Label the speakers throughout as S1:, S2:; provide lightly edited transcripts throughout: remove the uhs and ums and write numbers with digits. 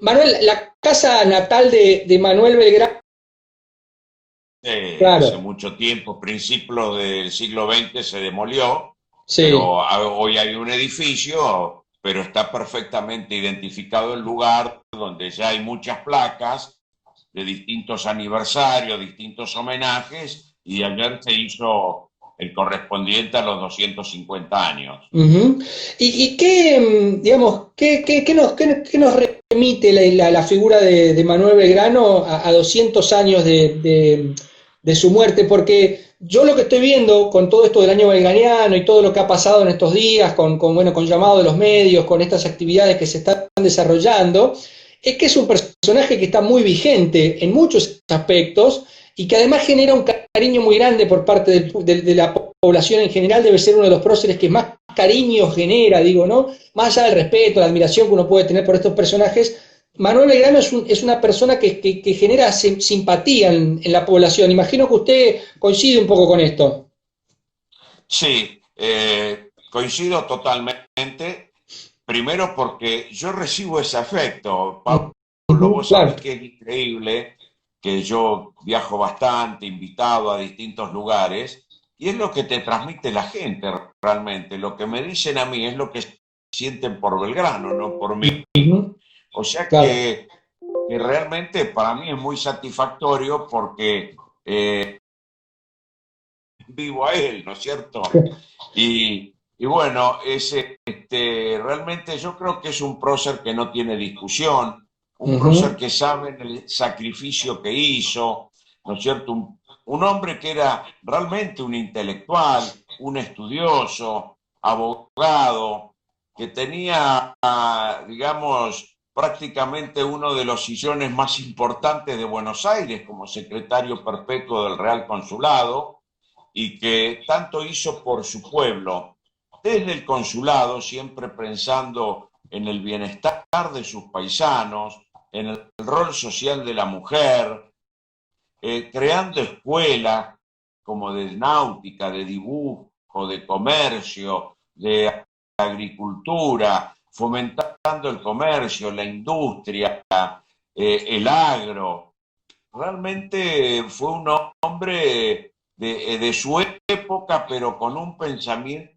S1: Manuel, la casa natal de Manuel Belgrano,
S2: Hace
S1: claro,
S2: mucho tiempo, principios del siglo XX, se demolió,
S1: sí.
S2: pero hoy hay un edificio, pero está perfectamente identificado el lugar donde ya hay muchas placas de distintos aniversarios, distintos homenajes, y ayer se hizo el correspondiente a los 250 años.
S1: Ujú. ¿Y qué, digamos, qué nos remite la figura de Manuel Belgrano a 200 años de su muerte? Porque yo lo que estoy viendo con todo esto del año belgraniano y todo lo que ha pasado en estos días, bueno, con llamado de los medios, con estas actividades que se están desarrollando, es que es un personaje que está muy vigente en muchos aspectos y que además genera un cariño muy grande por parte de la población en general. Debe ser uno de los próceres que más cariño genera, digo, ¿no? Más allá del respeto, la admiración que uno puede tener por estos personajes, Manuel Belgrano es una persona que genera simpatía en la población. Imagino que usted coincide un poco con esto.
S2: Sí, coincido totalmente. Primero porque yo recibo ese afecto. Pablo,
S1: Ujú,
S2: vos sabés
S1: claro.
S2: que es increíble que yo viajo bastante, invitado a distintos lugares, y es lo que te transmite la gente realmente. Lo que me dicen a mí es lo que sienten por Belgrano, no por mí.
S1: Ujú,
S2: O sea
S1: claro.
S2: que realmente para mí es muy satisfactorio porque vivo a él, ¿no es cierto? Y bueno, realmente yo creo que es un prócer que no tiene discusión, un prócer que sabe el sacrificio que hizo, ¿no es cierto? Un hombre que era realmente un intelectual, un estudioso, abogado, que tenía, digamos, prácticamente uno de los sillones más importantes de Buenos Aires como secretario perpetuo del Real Consulado, y que tanto hizo por su pueblo, desde el consulado, siempre pensando en el bienestar de sus paisanos, en el rol social de la mujer, creando escuelas como de náutica, de dibujo, de comercio, de agricultura, fomentando el comercio, la industria, el agro. Realmente fue un hombre de su época, pero con un pensamiento,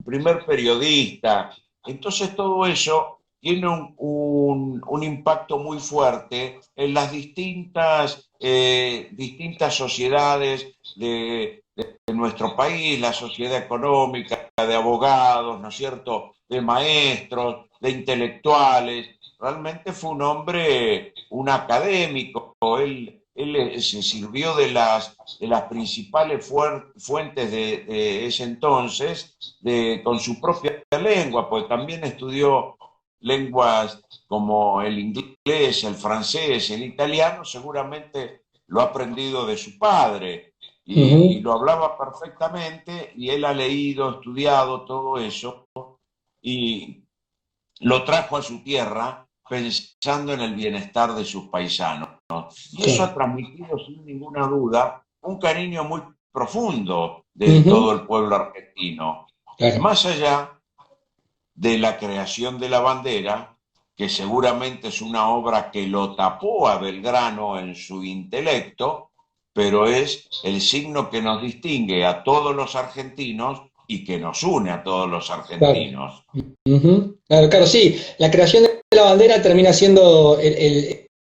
S2: primer periodista. Entonces todo eso tiene un impacto muy fuerte en las distintas sociedades de nuestro país, la sociedad económica, de abogados, ¿no es cierto?, de maestros, de intelectuales. Realmente fue un hombre, un académico. Él se sirvió de las principales fuentes de ese entonces, con su propia lengua, pues también estudió lenguas como el inglés, el francés, el italiano, seguramente lo ha aprendido de su padre y lo hablaba perfectamente, y él ha leído, estudiado todo eso y lo trajo a su tierra pensando en el bienestar de sus paisanos. Y eso ha transmitido sin ninguna duda un cariño muy profundo de todo el pueblo argentino.
S1: Claro.
S2: Más allá de la creación de la bandera, que seguramente es una obra que lo tapó a Belgrano en su intelecto, pero es el signo que nos distingue a todos los argentinos y que nos une a todos los argentinos.
S1: Claro. Claro, claro, sí. La creación de la bandera termina siendo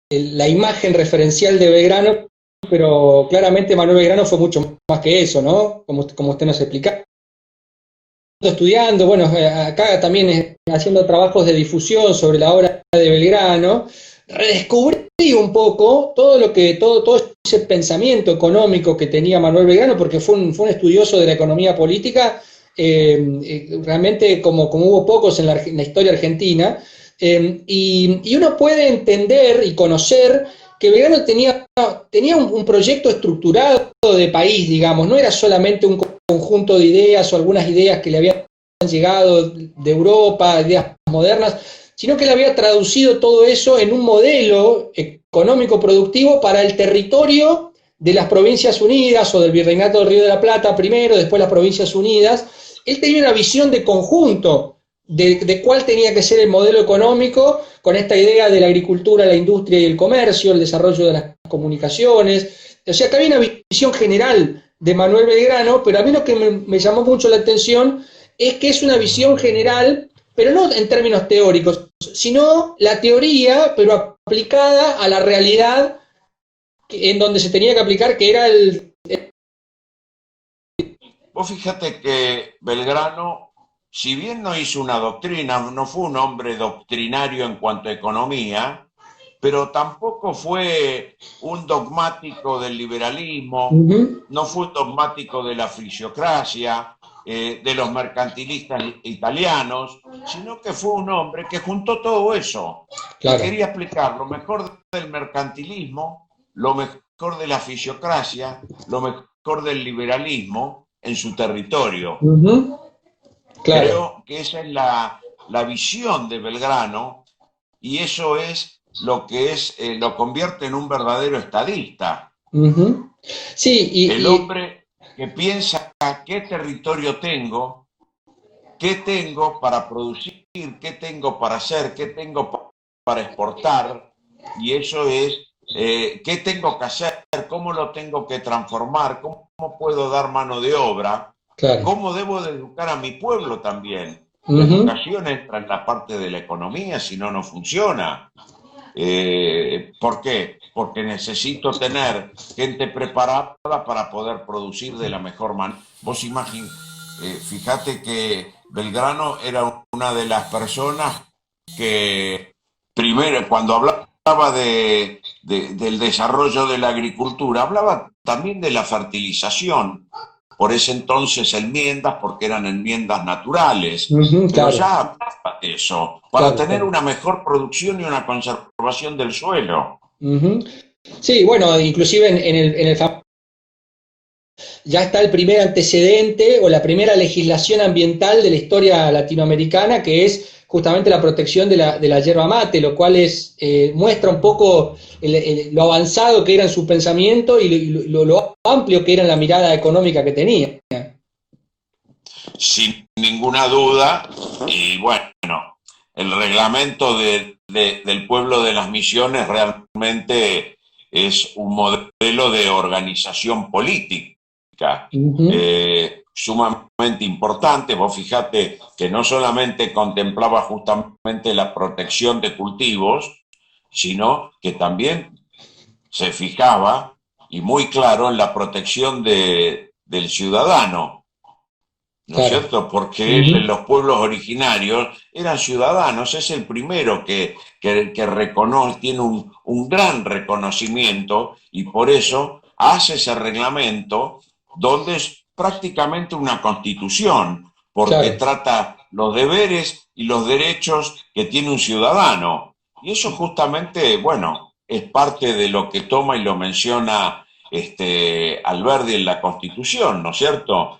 S1: la imagen referencial de Belgrano, pero claramente Manuel Belgrano fue mucho más que eso, ¿no? Como usted nos explicaba. Estudiando, bueno, acá también haciendo trabajos de difusión sobre la obra de Belgrano, redescubrí un poco todo ese pensamiento económico que tenía Manuel Belgrano, porque fue un estudioso de la economía política, realmente como hubo pocos en la historia argentina, y uno puede entender y conocer que Belgrano tenía un proyecto estructurado de país, digamos, no era solamente un conjunto de ideas o algunas ideas que le habían llegado de Europa, ideas modernas, sino que él había traducido todo eso en un modelo económico productivo para el territorio de las Provincias Unidas o del Virreinato del Río de la Plata primero, después las Provincias Unidas. Él tenía una visión de conjunto de cuál tenía que ser el modelo económico, con esta idea de la agricultura, la industria y el comercio, el desarrollo de las comunicaciones. O sea, que había una visión general de Manuel Belgrano, pero a mí lo que me llamó mucho la atención es que es una visión general, pero no en términos teóricos, sino la teoría, pero aplicada a la realidad en donde se tenía que aplicar, que era
S2: Vos fíjate que Belgrano, si bien no hizo una doctrina, no fue un hombre doctrinario en cuanto a economía, pero tampoco fue un dogmático del liberalismo, no fue un dogmático de la fisiocracia, de los mercantilistas italianos, sino que fue un hombre que juntó todo eso, que
S1: claro.
S2: quería explicar lo mejor del mercantilismo, lo mejor de la fisiocracia, lo mejor del liberalismo en su territorio.
S1: Claro.
S2: Creo que esa es la visión de Belgrano, y eso es lo convierte en un verdadero estadista.
S1: Sí,
S2: El hombre que piensa qué territorio tengo, qué tengo para producir, qué tengo para hacer, qué tengo para exportar, y eso es qué tengo que hacer, cómo lo tengo que transformar, cómo puedo dar mano de obra,
S1: claro.
S2: cómo debo de educar a mi pueblo también. La educación entra en la parte de la economía, si no, no funciona. ¿Por qué? Porque necesito tener gente preparada para poder producir de la mejor manera. Vos fíjate que Belgrano era una de las personas que primero, cuando hablaba del desarrollo de la agricultura, hablaba también de la fertilización. Por ese entonces enmiendas, porque eran enmiendas naturales,
S1: Ujú,
S2: pero
S1: claro,
S2: ya hablaba de eso, para
S1: claro,
S2: tener
S1: claro.
S2: una mejor producción y una conservación del suelo.
S1: Ujú. Sí, bueno, inclusive ya está el primer antecedente o la primera legislación ambiental de la historia latinoamericana, que es justamente la protección de la yerba mate, lo cual muestra un poco lo avanzado que era en su pensamiento y lo amplio que era en la mirada económica que tenía.
S2: Sin ninguna duda, y bueno, el reglamento del pueblo de las Misiones realmente es un modelo de organización política
S1: Ujú,
S2: sumamente importante. Vos fijate que no solamente contemplaba justamente la protección de cultivos, sino que también se fijaba, y muy claro, en la protección del ciudadano, ¿no es
S1: claro.
S2: cierto? Porque él en
S1: Ujú,
S2: los pueblos originarios eran ciudadanos, es el primero que reconoce, tiene un gran reconocimiento y por eso hace ese reglamento donde es prácticamente una constitución, porque
S1: claro.
S2: trata los deberes y los derechos que tiene un ciudadano. Y eso justamente, bueno, es parte de lo que toma y lo menciona Alberdi en la Constitución, ¿no es cierto?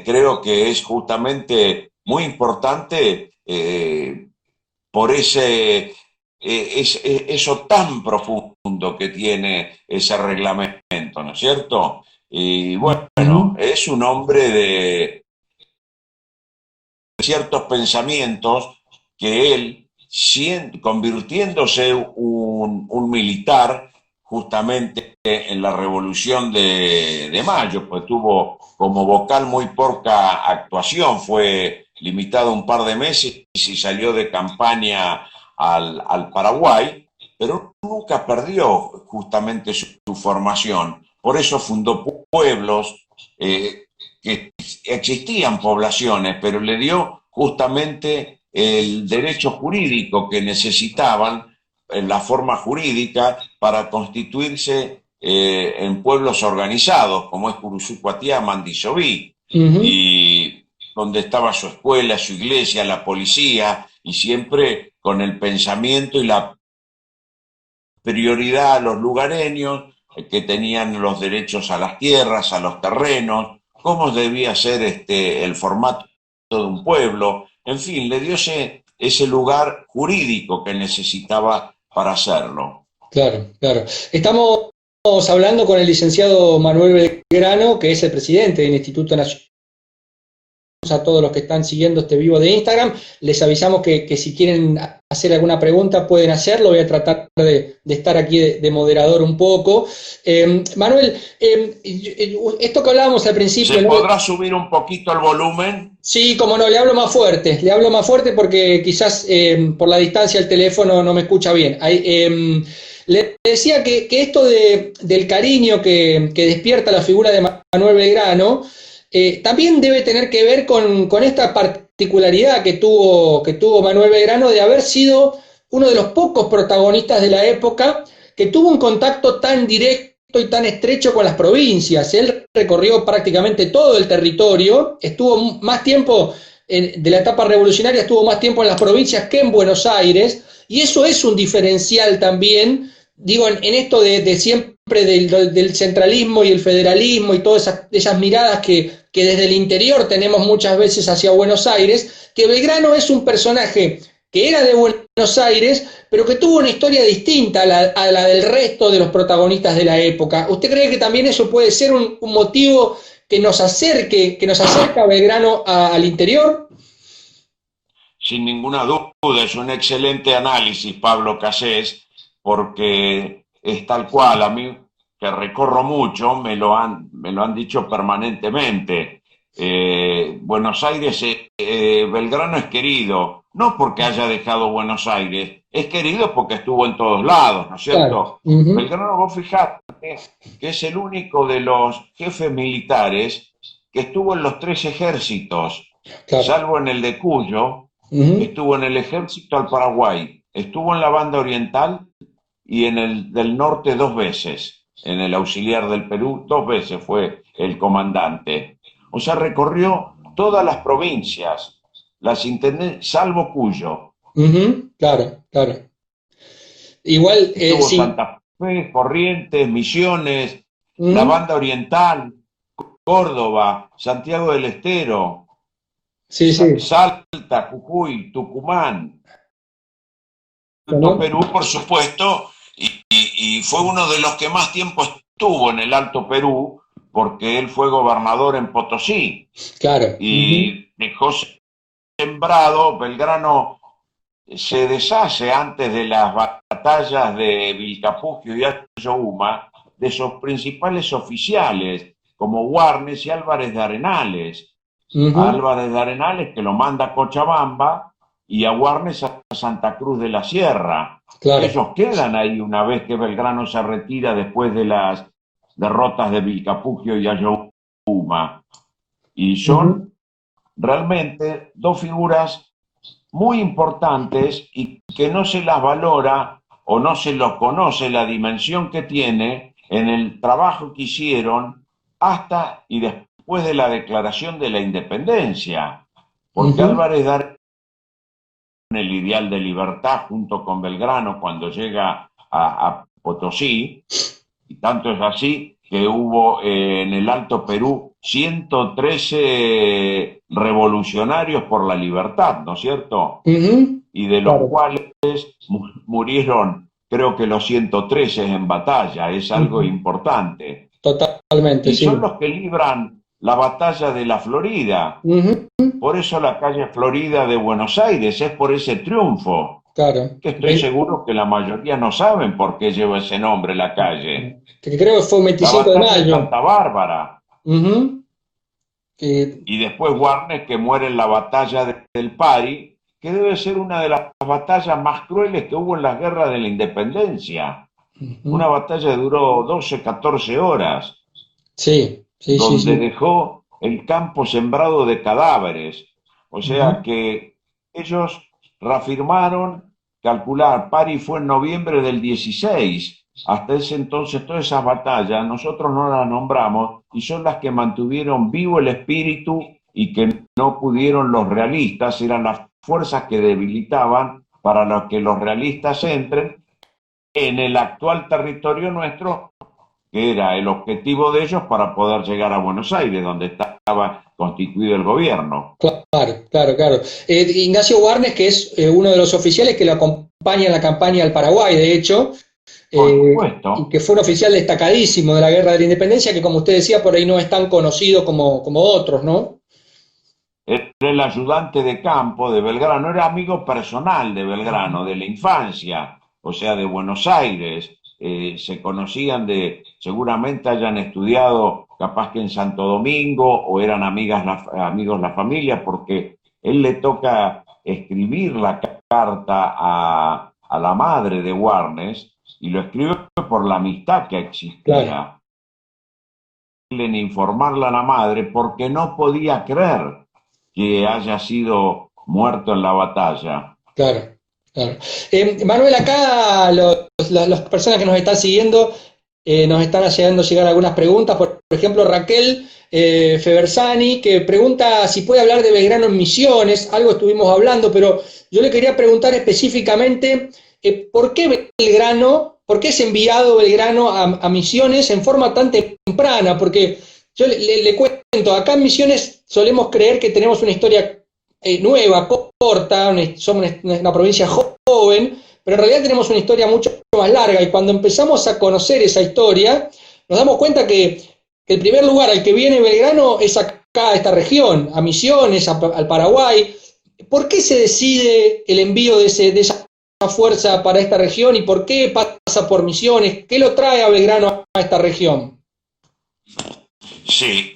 S2: Creo que es justamente muy importante por eso tan profundo que tiene ese reglamento, ¿no es cierto? Y bueno,
S1: Ujú,
S2: es un hombre de ciertos pensamientos que él, convirtiéndose un militar, justamente en la Revolución de Mayo, pues tuvo como vocal muy poca actuación, fue limitado un par de meses y salió de campaña al Paraguay, pero nunca perdió justamente su formación. Por eso fundó pueblos que existían poblaciones, pero le dio justamente el derecho jurídico que necesitaban, la forma jurídica para constituirse en pueblos organizados, como es Curuzucuatiá, Mandisoví,
S1: ujú.
S2: y donde estaba su escuela, su iglesia, la policía, y siempre con el pensamiento y la prioridad a los lugareños, que tenían los derechos a las tierras, a los terrenos, cómo debía ser el formato de un pueblo, en fin, le dio ese lugar jurídico que necesitaba para hacerlo.
S1: Claro, claro. Estamos hablando con el licenciado Manuel Belgrano, que es el presidente del Instituto Nacional. A todos los que están siguiendo este vivo de Instagram, les avisamos que si quieren hacer alguna pregunta pueden hacerlo. Voy a tratar de estar aquí de moderador un poco. Manuel, esto que hablábamos al
S2: ¿Se
S1: principio, ¿no?
S2: podrá subir un poquito el volumen?
S1: Sí, como no, le hablo más fuerte porque quizás por la distancia el teléfono no me escucha bien. Le decía que esto del cariño que despierta la figura de Manuel Belgrano también debe tener que ver con esta particularidad que tuvo Manuel Belgrano de haber sido uno de los pocos protagonistas de la época que tuvo un contacto tan directo y tan estrecho con las provincias. Él recorrió prácticamente todo el territorio, estuvo más tiempo de la etapa revolucionaria, estuvo más tiempo en las provincias que en Buenos Aires, y eso es un diferencial también, digo, en esto de siempre del centralismo y el federalismo y todas esas miradas que desde el interior tenemos muchas veces hacia Buenos Aires, que Belgrano es un personaje que era de Buenos Aires, pero que tuvo una historia distinta a la del resto de los protagonistas de la época. ¿Usted cree que también eso puede ser un motivo que nos acerca a Belgrano al interior?
S2: Sin ninguna duda, es un excelente análisis, Pablo Cassés, porque es tal cual. A mí, que recorro mucho, me lo han dicho permanentemente. Buenos Aires, Belgrano es querido, no porque haya dejado Buenos Aires, es querido porque estuvo en todos lados, ¿no es
S1: Claro.
S2: cierto?
S1: Uh -huh.
S2: Belgrano, vos fijate que es el único de los jefes militares que estuvo en los tres ejércitos,
S1: Claro.
S2: salvo en el de Cuyo,
S1: Uh -huh.
S2: estuvo en el ejército al Paraguay, estuvo en la banda oriental y en el del norte 2 veces, en el auxiliar del Perú 2 veces fue el comandante. O sea, recorrió todas las provincias, las intendencias, salvo Cuyo.
S1: Claro, claro. Igual,
S2: Estuvo
S1: sí.
S2: Santa Fe, Corrientes, Misiones, la
S1: Ujú.
S2: banda oriental, Córdoba, Santiago del Estero,
S1: Sí, sí.
S2: Salta, Jujuy, Tucumán, Alto
S1: Bueno,
S2: Perú, por supuesto, y fue uno de los que más tiempo estuvo en el Alto Perú, porque él fue gobernador en Potosí
S1: claro. Ujú.
S2: y dejó sembrado. Belgrano se deshace antes de las batallas de Vilcapugio y Ayohuma de sus principales oficiales, como Warnes y Álvarez de Arenales. A
S1: Ujú.
S2: Álvarez de Arenales, que lo manda a Cochabamba, y a Warnes a Santa Cruz de la Sierra.
S1: Claro.
S2: Ellos quedan ahí una vez que Belgrano se retira después de las derrotas de Vilcapugio y Ayohuma. Y
S1: Ujú.
S2: son realmente dos figuras muy importantes y que no se las valora o no se lo conoce la dimensión que tiene en el trabajo que hicieron hasta y después de la declaración de la independencia. Porque
S1: Ujú.
S2: Álvarez Dar el ideal de libertad junto con Belgrano cuando llega a Potosí, y tanto es así que hubo en el Alto Perú 113 revolucionarios por la libertad, ¿no es cierto?
S1: Ujú.
S2: Y de los
S1: Claro.
S2: cuales murieron, creo que los 113 en batalla, es algo
S1: Ujú.
S2: importante.
S1: Totalmente,
S2: Y son
S1: sí.
S2: los que libran la batalla de la Florida.
S1: Ujú.
S2: Por eso la calle Florida de Buenos Aires es por ese triunfo,
S1: Claro.
S2: que estoy seguro que la mayoría no saben por qué lleva ese nombre la calle.
S1: Que creo que fue un
S2: La
S1: 25 de
S2: batalla de
S1: mayo.
S2: Santa Bárbara,
S1: Ujú. Que,
S2: y después Warnes, que muere en la batalla del Pari, que debe ser una de las batallas más crueles que hubo en las guerras de la independencia. Una
S1: ujú.
S2: batalla que duró 12, 14 horas,
S1: Sí, sí, sí,
S2: donde
S1: sí.
S2: dejó el campo sembrado de cadáveres. O sea
S1: Ujú.
S2: que ellos reafirmaron, calcular, Pari fue en noviembre del 16. Hasta ese entonces todas esas batallas nosotros no las nombramos y son las que mantuvieron vivo el espíritu y que no pudieron los realistas, eran las fuerzas que debilitaban para que los realistas entren en el actual territorio nuestro, que era el objetivo de ellos para poder llegar a Buenos Aires, donde estaba constituido el gobierno.
S1: Claro, claro, claro. Ignacio Warnes, que es uno de los oficiales que lo acompaña en la campaña al Paraguay, de hecho,
S2: Por
S1: y
S2: supuesto,
S1: que fue un oficial destacadísimo de la Guerra de la Independencia, que como usted decía, por ahí no es tan conocido como otros, ¿no?
S2: era el ayudante de campo de Belgrano, era amigo personal de Belgrano, de la infancia, o sea, de Buenos Aires. Se conocían seguramente hayan estudiado capaz que en Santo Domingo o eran amigos la familia, porque él le toca escribir la carta a la madre de Warnes y lo escribe por la amistad que
S1: Claro,
S2: existía en informarle a la madre porque no podía creer que haya sido muerto en la batalla.
S1: claro, claro. Manuel, acá las personas que nos están siguiendo nos están haciendo llegar algunas preguntas. Por ejemplo, Raquel Febersani, que pregunta si puede hablar de Belgrano en Misiones. Algo estuvimos hablando, pero yo le quería preguntar específicamente ¿por qué Belgrano, por qué es enviado Belgrano a Misiones en forma tan temprana? Porque yo le cuento, acá en Misiones solemos creer que tenemos una historia nueva, corta, somos una provincia joven, pero en realidad tenemos una historia mucho más larga y cuando empezamos a conocer esa historia, nos damos cuenta que el primer lugar al que viene Belgrano es acá, a esta región, a Misiones, al Paraguay. ¿Por qué se decide el envío de esa fuerza para esta región y por qué pasa por Misiones? ¿Qué lo trae a Belgrano a esta región?
S2: Sí,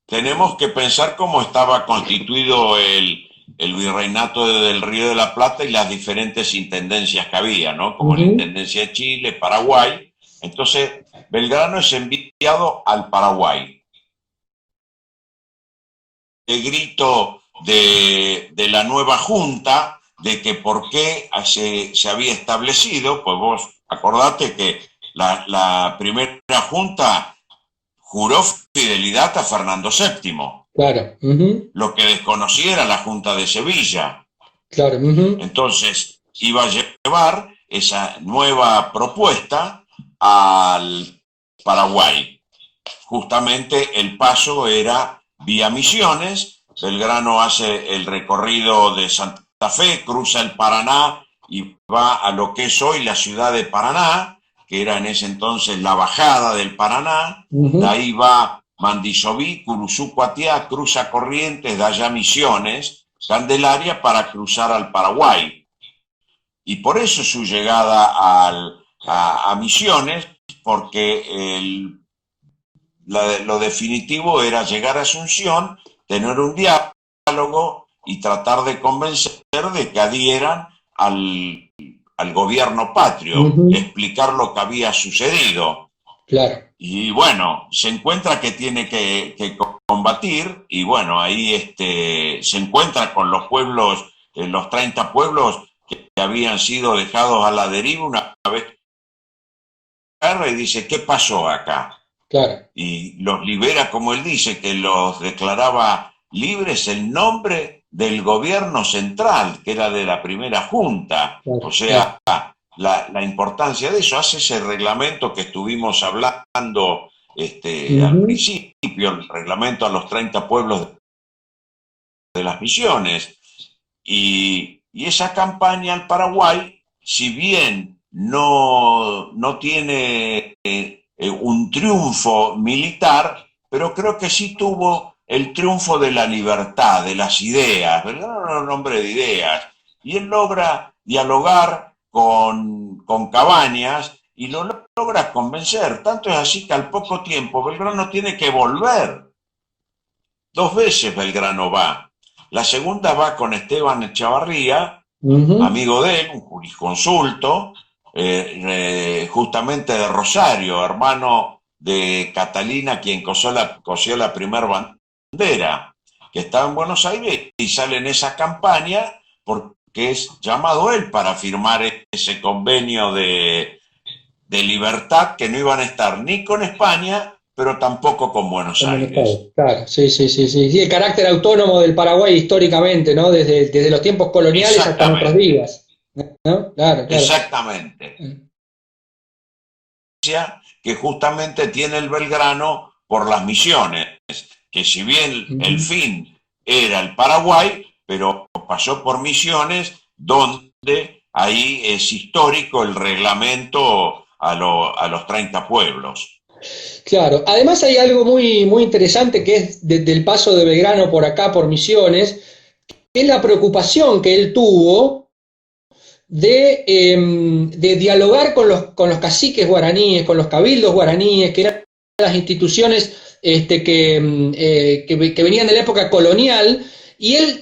S2: tenemos que pensar cómo estaba constituido el virreinato del Río de la Plata y las diferentes intendencias que había, ¿no?
S1: Uh
S2: Como la
S1: -huh.
S2: Intendencia de Chile, Paraguay. Entonces, Belgrano es enviado al Paraguay. El grito de la nueva junta de que por qué se había establecido, pues vos acordate que la primera junta juró fidelidad a Fernando VII.
S1: Claro.
S2: Lo que desconocía era la Junta de Sevilla.
S1: Claro.
S2: Entonces iba a llevar esa nueva propuesta al Paraguay. Justamente el paso era vía Misiones. Belgrano hace el recorrido de Santa Fe, cruza el Paraná y va a lo que es hoy la ciudad de Paraná, que era en ese entonces la bajada del Paraná. De ahí va Mandisoví, Curuzú, Cuatiá, cruza Corrientes, de allá Misiones, Candelaria, para cruzar al Paraguay. Y por eso su llegada a Misiones, porque lo definitivo era llegar a Asunción, tener un diálogo y tratar de convencer de que adhieran al gobierno patrio, explicar lo que había sucedido.
S1: Claro.
S2: Y bueno, se encuentra que tiene que combatir, y bueno, ahí se encuentra con los pueblos, los 30 pueblos que habían sido dejados a la deriva una vez, y dice, ¿qué pasó acá?
S1: Claro.
S2: Y los libera, como él dice, que los declaraba libres en nombre del gobierno central, que era de la primera junta.
S1: Claro,
S2: o sea,
S1: claro.
S2: la importancia de eso, hace ese reglamento que estuvimos hablando al principio, el reglamento a los 30 pueblos de las Misiones. Y esa campaña al Paraguay, si bien no tiene un triunfo militar, pero creo que sí tuvo el triunfo de la libertad, de las ideas, ¿verdad? Era un hombre de ideas. Y él logra dialogar con Cabañas y lo logra convencer. Tanto es así que al poco tiempo Belgrano tiene que volver. 2 veces Belgrano va. La segunda va con Esteban Echavarría, amigo de él, un jurisconsulto, justamente de Rosario, hermano de Catalina, quien cosió la primera bandera, que estaba en Buenos Aires, y sale en esa campaña porque es llamado él para firmar ese convenio de libertad, que no iban a estar ni con España, pero tampoco con Buenos Aires.
S1: Claro, sí. Sí, el carácter autónomo del Paraguay históricamente, ¿no? Desde los tiempos coloniales hasta nuestros días, ¿no? Claro.
S2: Exactamente. Que justamente tiene el Belgrano por las Misiones, que si bien el fin era el Paraguay, pero pasó por Misiones, donde ahí es histórico el reglamento a los 30 pueblos.
S1: Claro, además hay algo muy, muy interesante que es del paso de Belgrano por acá, por Misiones, que es la preocupación que él tuvo de dialogar con los caciques guaraníes, con los cabildos guaraníes, que eran las instituciones que venían de la época colonial, y él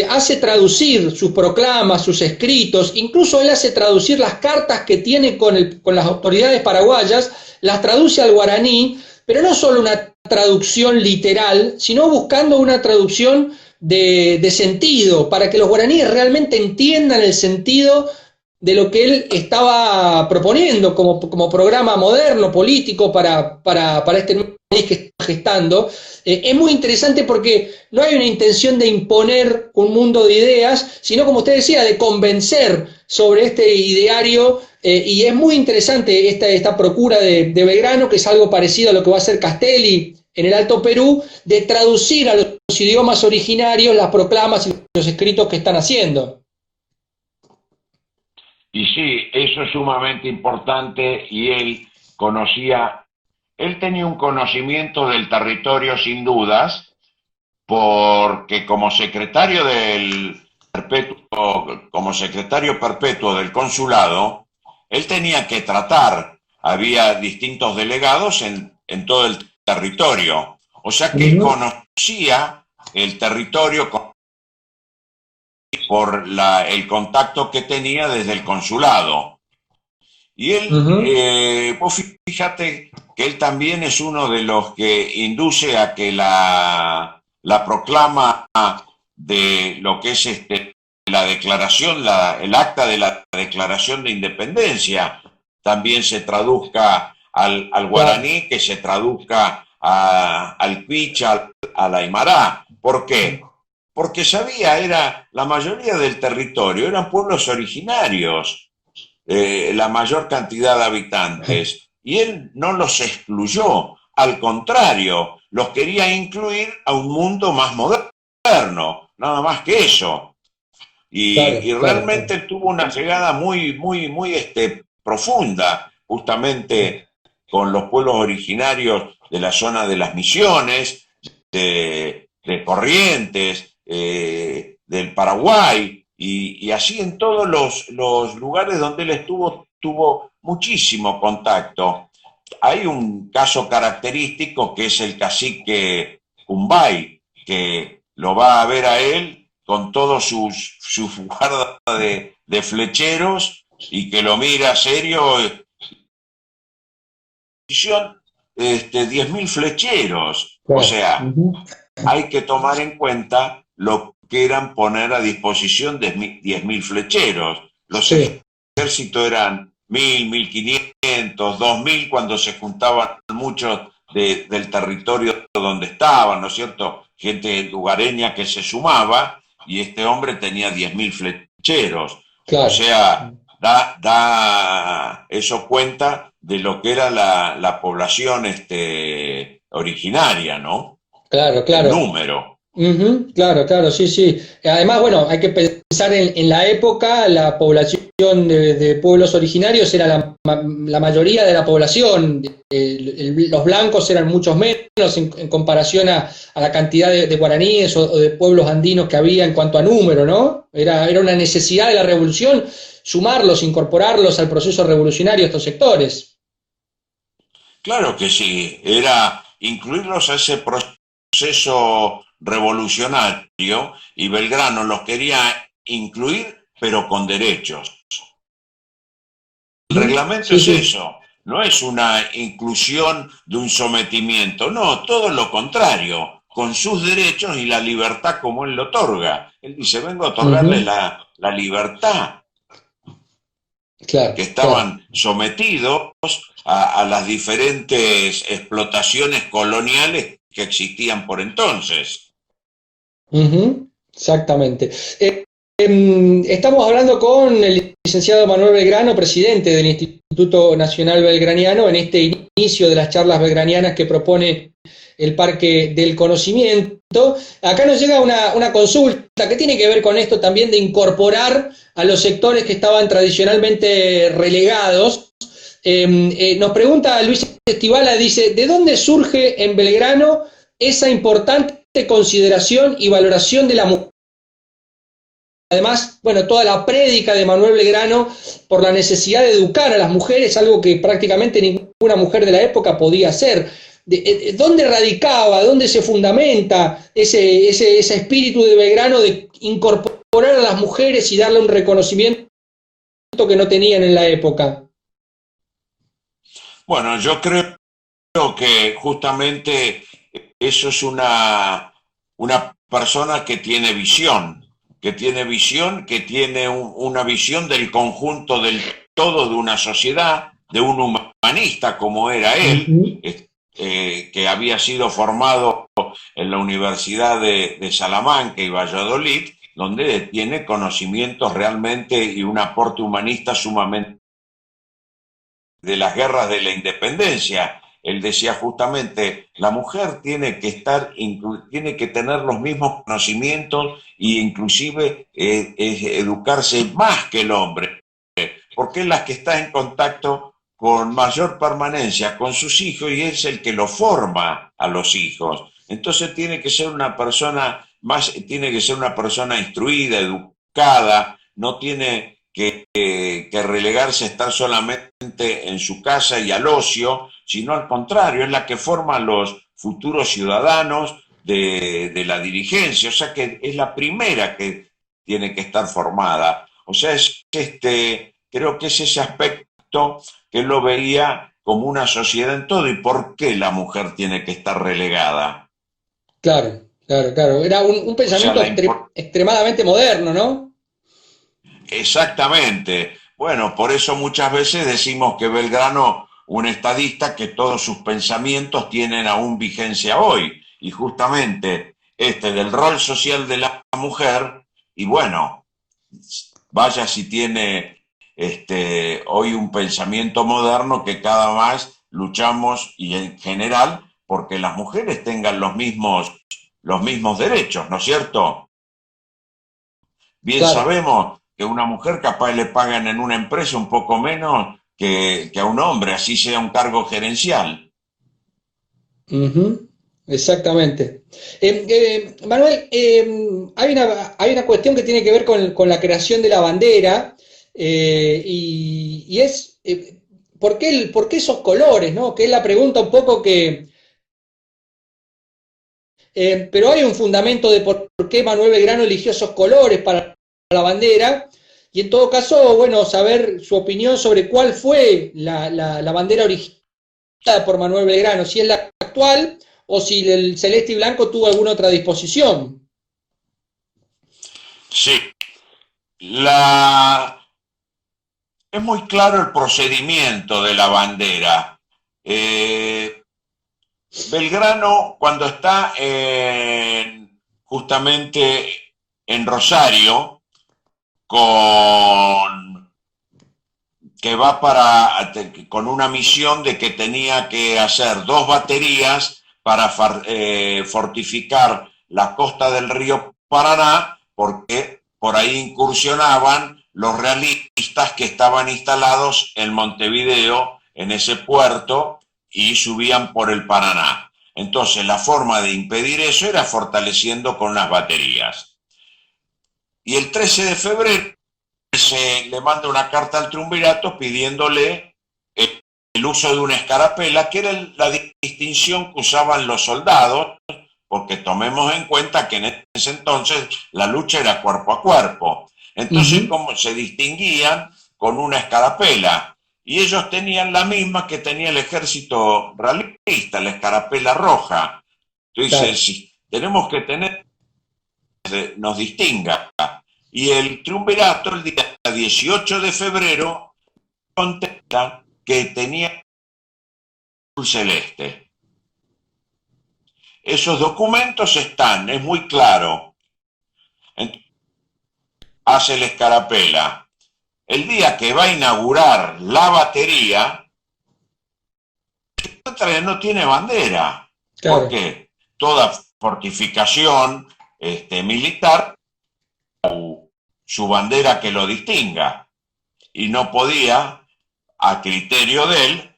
S1: hace traducir sus proclamas, sus escritos, incluso él hace traducir las cartas que tiene con las autoridades paraguayas, las traduce al guaraní, pero no solo una traducción literal, sino buscando una traducción de sentido, para que los guaraníes realmente entiendan el sentido de lo que él estaba proponiendo como programa moderno, político, para este nuevo país que está gestando. Es muy interesante porque no hay una intención de imponer un mundo de ideas, sino, como usted decía, de convencer sobre este ideario, y es muy interesante esta procura de Belgrano, que es algo parecido a lo que va a hacer Castelli en el Alto Perú, de traducir a los idiomas originarios las proclamas y los escritos que están haciendo.
S2: Y sí, eso es sumamente importante, y él tenía un conocimiento del territorio sin dudas, porque como secretario perpetuo del consulado, él tenía que había distintos delegados en todo el territorio, o sea que él conocía el territorio por el contacto que tenía desde el consulado. Y él, vos fíjate que él también es uno de los que induce a que la proclama de lo que es la declaración, el acta de la Declaración de Independencia también se traduzca al guaraní, que se traduzca al quichua, al aymara. ¿Por qué? Porque la mayoría del territorio eran pueblos originarios, la mayor cantidad de habitantes, y él no los excluyó, al contrario, los quería incluir a un mundo más moderno, nada más que eso. Y realmente tuvo una llegada muy profunda, justamente con los pueblos originarios de la zona de las Misiones, de Corrientes, del Paraguay, y así en todos los lugares donde él tuvo muchísimo contacto. Hay un caso característico que es el cacique Cumbay, que lo va a ver a él con todos sus guardas de flecheros, y que lo mira serio, 10.000 flecheros. O sea, hay que tomar en cuenta lo que eran poner a disposición de 10.000 flecheros. Los ejércitos eran 1.000, 1.500, 2.000 cuando se juntaban muchos del territorio donde estaban, ¿no es cierto? Gente lugareña que se sumaba, y este hombre tenía 10.000 flecheros. Claro. O sea, da eso cuenta de lo que era la población originaria, ¿no?
S1: Claro, claro.
S2: El número.
S1: Claro, sí. Además, bueno, hay que pensar en la época, la población de pueblos originarios era la mayoría de la población. Los blancos eran muchos menos en comparación a la cantidad de guaraníes o de pueblos andinos que había en cuanto a número, ¿no? Era una necesidad de la revolución sumarlos, incorporarlos al proceso revolucionario, estos sectores.
S2: Claro que sí, era incluirlos a ese proceso revolucionario, y Belgrano los quería incluir, pero con derechos. El reglamento es eso, no es una inclusión de un sometimiento, no, todo lo contrario, con sus derechos y la libertad como él lo otorga. Él dice, vengo a otorgarles la libertad. Claro, que estaban sometidos a las diferentes explotaciones coloniales que existían por entonces.
S1: Exactamente. Estamos hablando con el licenciado Manuel Belgrano, presidente del Instituto Nacional Belgraniano, en este inicio de las charlas belgranianas que propone el Parque del Conocimiento. Acá nos llega una consulta que tiene que ver con esto también de incorporar a los sectores que estaban tradicionalmente relegados. Nos pregunta Luis Estivala, dice, ¿de dónde surge en Belgrano esa importante consideración y valoración de la mujer? Además, bueno, toda la prédica de Manuel Belgrano por la necesidad de educar a las mujeres, algo que prácticamente ninguna mujer de la época podía hacer. ¿Dónde radicaba, dónde se fundamenta ese espíritu de Belgrano de incorporar a las mujeres y darle un reconocimiento que no tenían en la época?
S2: Bueno, yo creo que justamente eso es una persona que tiene visión, que tiene una visión del conjunto del todo de una sociedad, de un humanista como era él, que había sido formado en la Universidad de Salamanca y Valladolid, donde tiene conocimientos realmente y un aporte humanista sumamente de las guerras de la independencia. Él decía justamente, la mujer tiene que tener los mismos conocimientos e inclusive educarse más que el hombre, porque es la que está en contacto con mayor permanencia con sus hijos y es el que lo forma a los hijos. Entonces tiene que ser una persona instruida, educada, no tiene que relegarse a estar solamente en su casa y al ocio, sino al contrario, es la que forma a los futuros ciudadanos de la dirigencia, o sea que es la primera que tiene que estar formada. O sea, creo que es ese aspecto que él lo veía como una sociedad en todo. ¿Y por qué la mujer tiene que estar relegada?
S1: Claro. Era un pensamiento extremadamente moderno, ¿no?
S2: Exactamente. Bueno, por eso muchas veces decimos que Belgrano, un estadista, que todos sus pensamientos tienen aún vigencia hoy. Y justamente este del rol social de la mujer, y bueno, vaya si tiene hoy un pensamiento moderno que cada más luchamos y en general porque las mujeres tengan los mismos derechos, ¿no es cierto? Bien
S1: Claro.
S2: sabemos que una mujer capaz le pagan en una empresa un poco menos que a un hombre, así sea un cargo gerencial.
S1: Ujú, exactamente. Manuel, hay una cuestión que tiene que ver con la creación de la bandera y es por qué esos colores, ¿no? Que es la pregunta un poco que... pero hay un fundamento de por qué Manuel Belgrano eligió esos colores para la bandera y en todo caso, bueno, saber su opinión sobre cuál fue la bandera original por Manuel Belgrano, si es la actual o si el celeste y blanco tuvo alguna otra disposición.
S2: Sí, la, es muy claro el procedimiento de la bandera. Eh, Belgrano, cuando está justamente en Rosario, con que va con una misión de que tenía que hacer dos baterías para fortificar la costa del río Paraná, porque por ahí incursionaban los realistas que estaban instalados en Montevideo, en ese puerto, y subían por el Paraná. Entonces, la forma de impedir eso era fortaleciendo con las baterías. Y el 13 de febrero se le manda una carta al triunvirato pidiéndole el uso de una escarapela, que era la distinción que usaban los soldados, porque tomemos en cuenta que en ese entonces la lucha era cuerpo a cuerpo.
S1: Uh
S2: Entonces,
S1: -huh.
S2: como se distinguían con una escarapela, y ellos tenían la misma que tenía el ejército realista, la escarapela roja. Entonces,
S1: Claro.
S2: si tenemos que tener, nos distinga. Y el triunvirato, el día 18 de febrero, contesta que tenía un celeste. Esos documentos están, es muy claro. Hace la escarapela. El día que va a inaugurar la batería, no tiene bandera. ¿Por
S1: Claro.
S2: qué? Toda fortificación militar, su bandera que lo distinga. Y no podía, a criterio de él,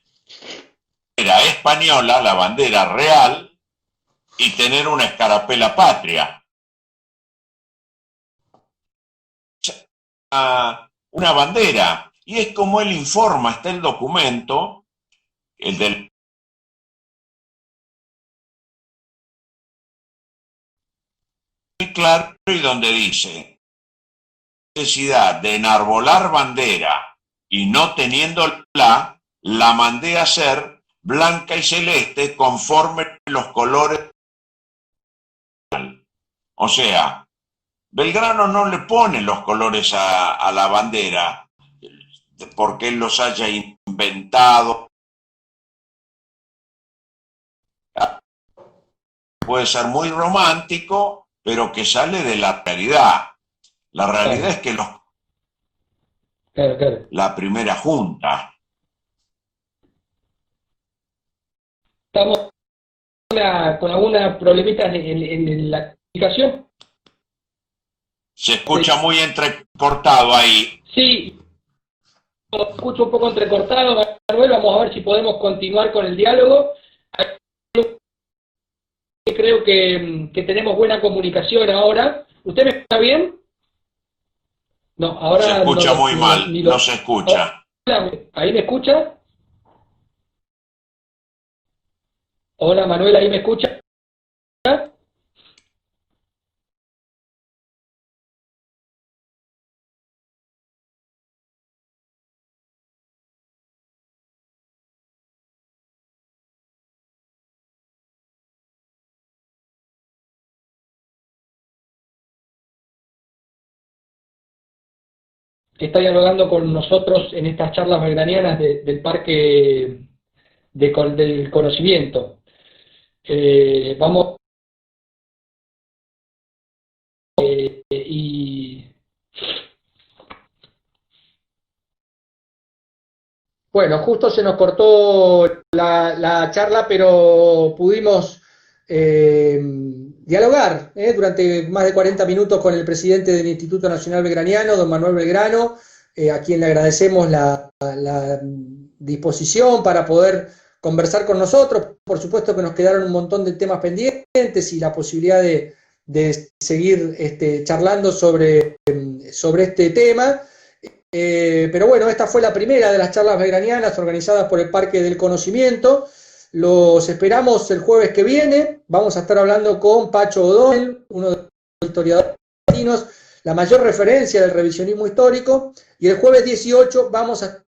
S2: era española, la bandera real, y tener una escarapela patria. Una bandera. Y es como él informa, está el documento, el del muy claro, y donde dice necesidad de enarbolar bandera y no teniéndola, la mandé a hacer blanca y celeste conforme los colores. O sea, Belgrano no le pone los colores a la bandera porque él los haya inventado. Puede ser muy romántico, pero que sale de la realidad. La realidad
S1: Claro.
S2: es que
S1: Claro, claro.
S2: la primera junta
S1: Estamos con alguna problemita en la comunicación.
S2: se escucha muy entrecortado ahí.
S1: Sí, lo escucho un poco entrecortado, Manuel. Vamos a ver si podemos continuar con el diálogo. Creo que tenemos buena comunicación ahora. ¿Usted me está bien? No,
S2: Se
S1: ahora no
S2: escucha
S1: lo,
S2: muy
S1: ni lo,
S2: mal,
S1: ni
S2: no
S1: lo.
S2: se escucha.
S1: Hola, ¿ahí me escucha? Hola, Manuel, ¿ahí me escucha? que está dialogando con nosotros en estas charlas belgranianas del Parque del Conocimiento. Vamos y bueno, justo se nos cortó la charla, pero pudimos dialogar durante más de 40 minutos con el presidente del Instituto Nacional Belgraniano, don Manuel Belgrano, a quien le agradecemos la disposición para poder conversar con nosotros. Por supuesto que nos quedaron un montón de temas pendientes y la posibilidad de seguir charlando sobre este tema. Pero bueno, esta fue la primera de las charlas belgranianas organizadas por el Parque del Conocimiento. Los esperamos el jueves que viene. Vamos a estar hablando con Pacho O'Donnell, uno de los historiadores argentinos, la mayor referencia del revisionismo histórico. Y el jueves 18 vamos a